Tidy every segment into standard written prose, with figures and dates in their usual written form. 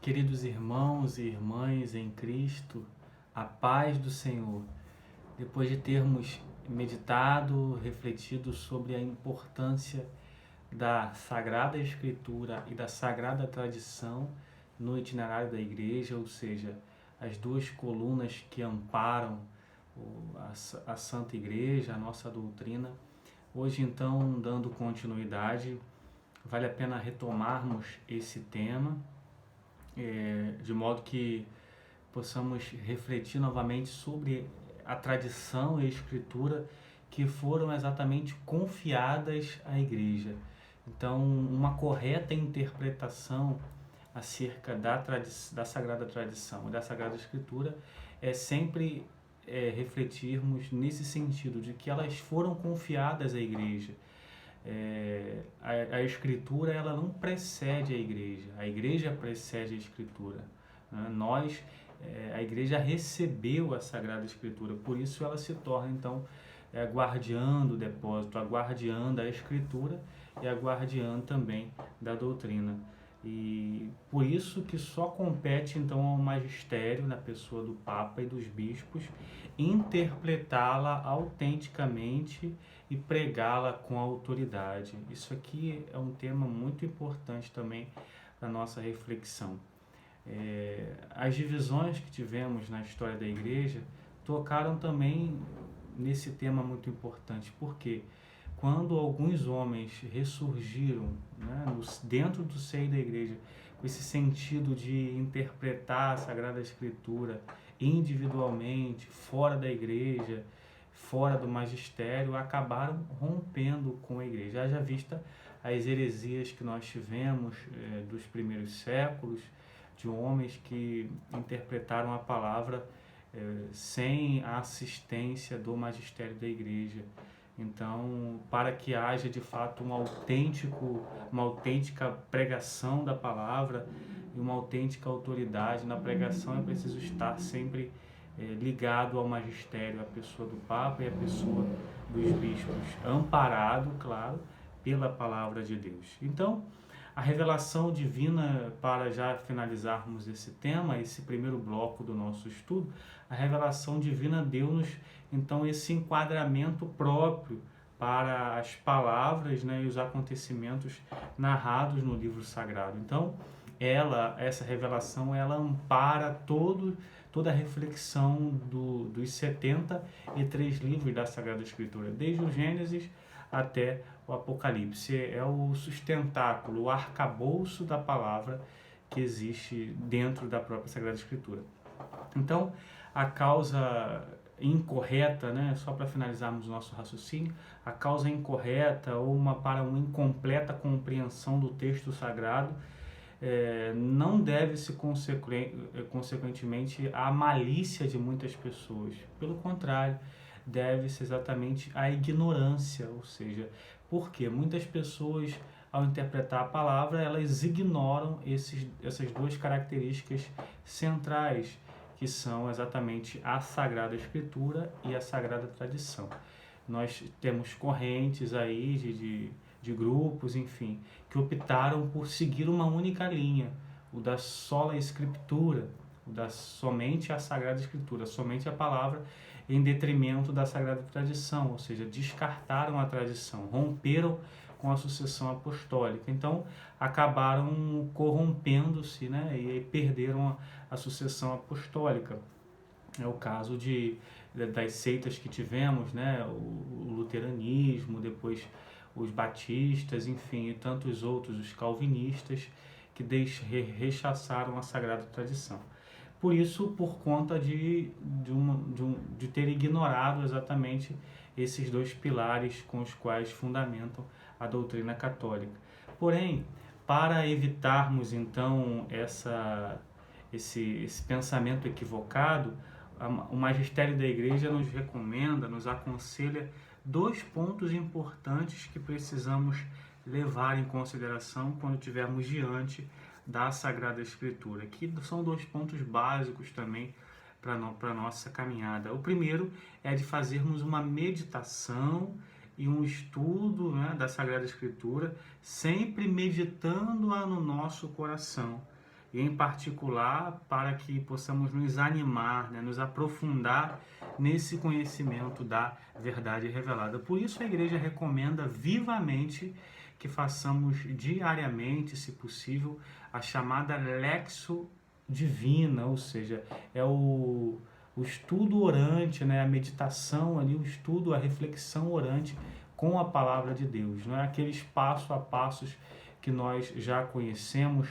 Queridos irmãos e irmãs em Cristo, a paz do Senhor. Depois de termos meditado, refletido sobre a importância da Sagrada Escritura e da Sagrada Tradição no itinerário da Igreja, ou seja, as duas colunas que amparam a Santa Igreja, a nossa doutrina. Hoje, então, dando continuidade, vale a pena retomarmos esse tema, de modo que possamos refletir novamente sobre a tradição e a escritura que foram exatamente confiadas à igreja. Então, uma correta interpretação acerca da Sagrada Tradição e da Sagrada Escritura é sempre refletirmos nesse sentido de que elas foram confiadas à igreja. A Escritura ela não precede a igreja precede a Escritura. Nós, a igreja recebeu a Sagrada Escritura, por isso ela se torna então a guardiã do depósito, a guardiã da Escritura e a guardiã também da doutrina. E por isso que só compete então ao magistério, na pessoa do Papa e dos bispos, interpretá-la autenticamente e pregá-la com autoridade. Isso aqui é um tema muito importante também para a nossa reflexão. As divisões que tivemos na história da igreja tocaram também nesse tema muito importante, porque quando alguns homens ressurgiram, né, dentro do seio da igreja, com esse sentido de interpretar a Sagrada Escritura individualmente, fora da igreja, fora do magistério, acabaram rompendo com a igreja. Haja vista as heresias que nós tivemos dos primeiros séculos, de homens que interpretaram a palavra sem a assistência do magistério da igreja. Então, para que haja de fato uma autêntica pregação da palavra e uma autêntica autoridade na pregação, é preciso estar sempre ligado ao magistério, à pessoa do Papa e à pessoa dos bispos, amparado, claro, pela palavra de Deus. Então, a revelação divina, para já finalizarmos esse tema, esse primeiro bloco do nosso estudo, a revelação divina deu-nos então esse enquadramento próprio para as palavras, né, e os acontecimentos narrados no livro sagrado. Então, essa revelação, ela ampara toda a reflexão dos 73 livros da Sagrada Escritura, desde o Gênesis até o Apocalipse. É o sustentáculo, o arcabouço da palavra que existe dentro da própria Sagrada Escritura. Então, a causa incorreta, né, só para finalizarmos o nosso raciocínio, a causa incorreta ou para uma incompleta compreensão do texto sagrado não deve-se consequentemente à malícia de muitas pessoas. Pelo contrário, deve-se exatamente à ignorância, ou seja, porque muitas pessoas, ao interpretar a palavra, elas ignoram essas duas características centrais, que são exatamente a Sagrada Escritura e a Sagrada Tradição. Nós temos correntes aí de grupos, enfim, que optaram por seguir uma única linha, o da sola Escritura, o da somente a Sagrada Escritura, somente a palavra, em detrimento da Sagrada Tradição, ou seja, descartaram a tradição, romperam com a sucessão apostólica. Então, acabaram corrompendo-se, né, e perderam a sucessão apostólica. É o caso das seitas que tivemos, né, o luteranismo, depois os batistas, enfim, e tantos outros, os calvinistas, que rechaçaram a Sagrada Tradição. Por isso, por conta de ter ignorado exatamente esses dois pilares com os quais fundamentam a doutrina católica. Porém, para evitarmos então esse pensamento equivocado, o magistério da igreja nos recomenda, nos aconselha dois pontos importantes que precisamos levar em consideração quando estivermos diante da Sagrada Escritura, que são dois pontos básicos também para a nossa caminhada. O primeiro é de fazermos uma meditação e um estudo, né, da Sagrada Escritura, sempre meditando-a no nosso coração. e em particular para que possamos nos animar, né, nos aprofundar nesse conhecimento da verdade revelada. Por isso a igreja recomenda vivamente que façamos diariamente, se possível, a chamada Lexio Divina, ou seja, é o estudo orante, né, a meditação ali, o estudo, a reflexão orante com a palavra de Deus, não é aqueles passo a passos que nós já conhecemos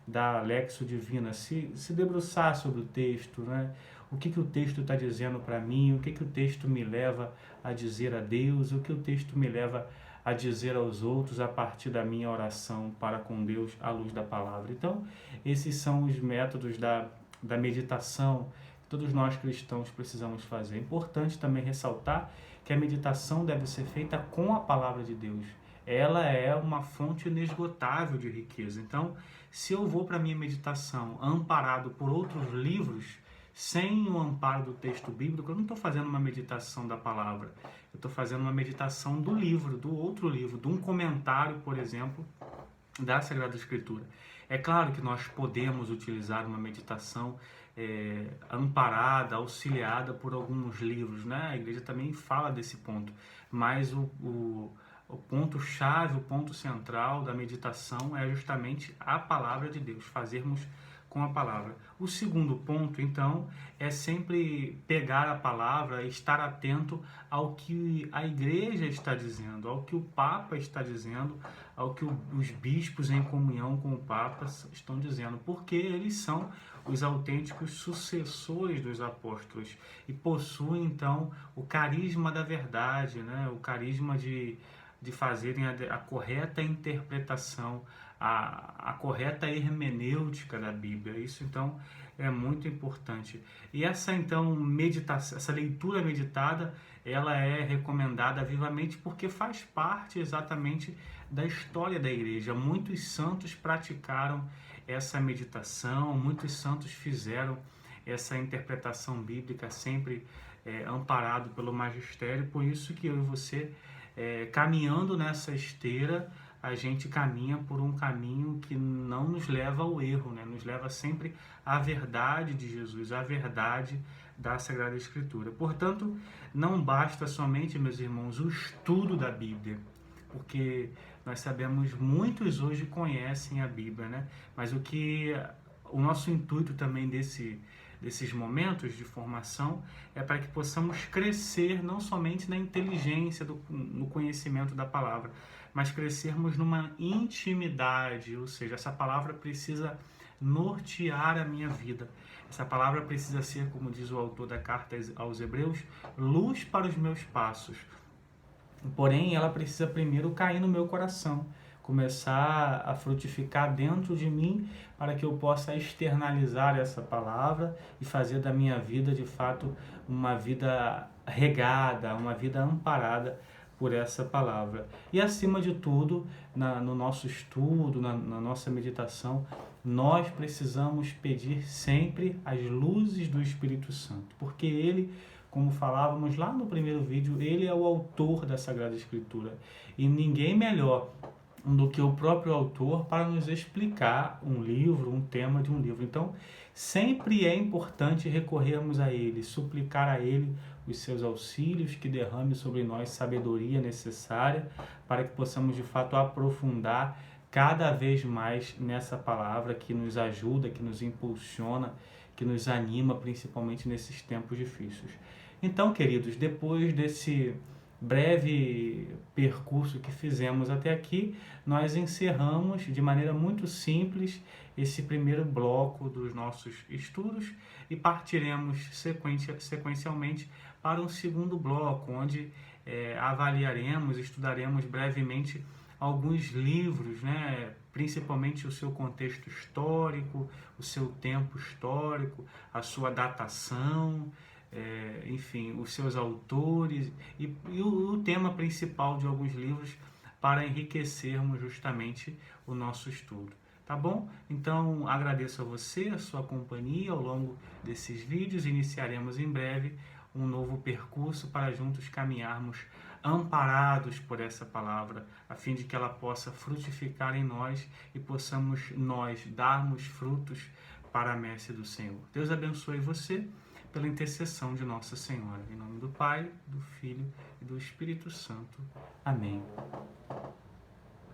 da Lexio Divina, se debruçar sobre o texto, né? O que o texto está dizendo para mim, o que o texto me leva a dizer a Deus, o que o texto me leva a dizer aos outros a partir da minha oração para com Deus à luz da palavra. Então, esses são os métodos da meditação que todos nós cristãos precisamos fazer. É importante também ressaltar que a meditação deve ser feita com a palavra de Deus. Ela é uma fonte inesgotável de riqueza. Então, se eu vou para a minha meditação amparado por outros livros, sem o amparo do texto bíblico, eu não estou fazendo uma meditação da palavra. Eu estou fazendo uma meditação do livro, do outro livro, de um comentário, por exemplo, da Sagrada Escritura. É claro que nós podemos utilizar uma meditação amparada, auxiliada por alguns livros, né? A igreja também fala desse ponto, mas o ponto-chave, o ponto central da meditação é justamente a palavra de Deus, fazermos com a palavra. O segundo ponto, então, é sempre pegar a palavra e estar atento ao que a igreja está dizendo, ao que o Papa está dizendo, ao que os bispos em comunhão com o Papa estão dizendo, porque eles são os autênticos sucessores dos apóstolos e possuem, então, o carisma da verdade, né? O carisma de fazerem a correta interpretação, a correta hermenêutica da Bíblia. Isso, então, é muito importante. E essa, então, meditação, essa leitura meditada, ela é recomendada vivamente porque faz parte exatamente da história da igreja. Muitos santos praticaram essa meditação, muitos santos fizeram essa interpretação bíblica sempre amparado pelo magistério. Por isso que eu e você, caminhando nessa esteira, a gente caminha por um caminho que não nos leva ao erro, né? Nos leva sempre à verdade de Jesus, à verdade da Sagrada Escritura. Portanto, não basta somente, meus irmãos, o estudo da Bíblia, porque nós sabemos, muitos hoje conhecem a Bíblia, né? Mas o nosso intuito também desses momentos de formação é para que possamos crescer não somente na inteligência, no conhecimento da palavra, mas crescermos numa intimidade, ou seja, essa palavra precisa nortear a minha vida. Essa palavra precisa ser, como diz o autor da carta aos Hebreus, luz para os meus passos. Porém, ela precisa primeiro cair no meu coração, começar a frutificar dentro de mim, para que eu possa externalizar essa palavra e fazer da minha vida, de fato, uma vida regada, uma vida amparada por essa palavra. E, acima de tudo, no nosso estudo, na nossa meditação, nós precisamos pedir sempre as luzes do Espírito Santo, porque ele, como falávamos lá no primeiro vídeo, ele é o autor da Sagrada Escritura. E ninguém melhor do que o próprio autor para nos explicar um livro, um tema de um livro. Então, sempre é importante recorrermos a ele, suplicar a ele os seus auxílios, que derrame sobre nós sabedoria necessária para que possamos, de fato, aprofundar cada vez mais nessa palavra que nos ajuda, que nos impulsiona, que nos anima, principalmente nesses tempos difíceis. Então, queridos, depois desse breve percurso que fizemos até aqui, nós encerramos de maneira muito simples esse primeiro bloco dos nossos estudos e partiremos sequencialmente para um segundo bloco, onde avaliaremos, estudaremos brevemente alguns livros, né? Principalmente o seu contexto histórico, o seu tempo histórico, a sua datação, enfim, os seus autores e o tema principal de alguns livros, para enriquecermos justamente o nosso estudo. Tá bom? Então, agradeço a você, a sua companhia ao longo desses vídeos. Iniciaremos em breve um novo percurso para juntos caminharmos amparados por essa palavra, a fim de que ela possa frutificar em nós e possamos nós darmos frutos para a messe do Senhor. Deus abençoe você pela intercessão de Nossa Senhora. Em nome do Pai, do Filho e do Espírito Santo. Amém.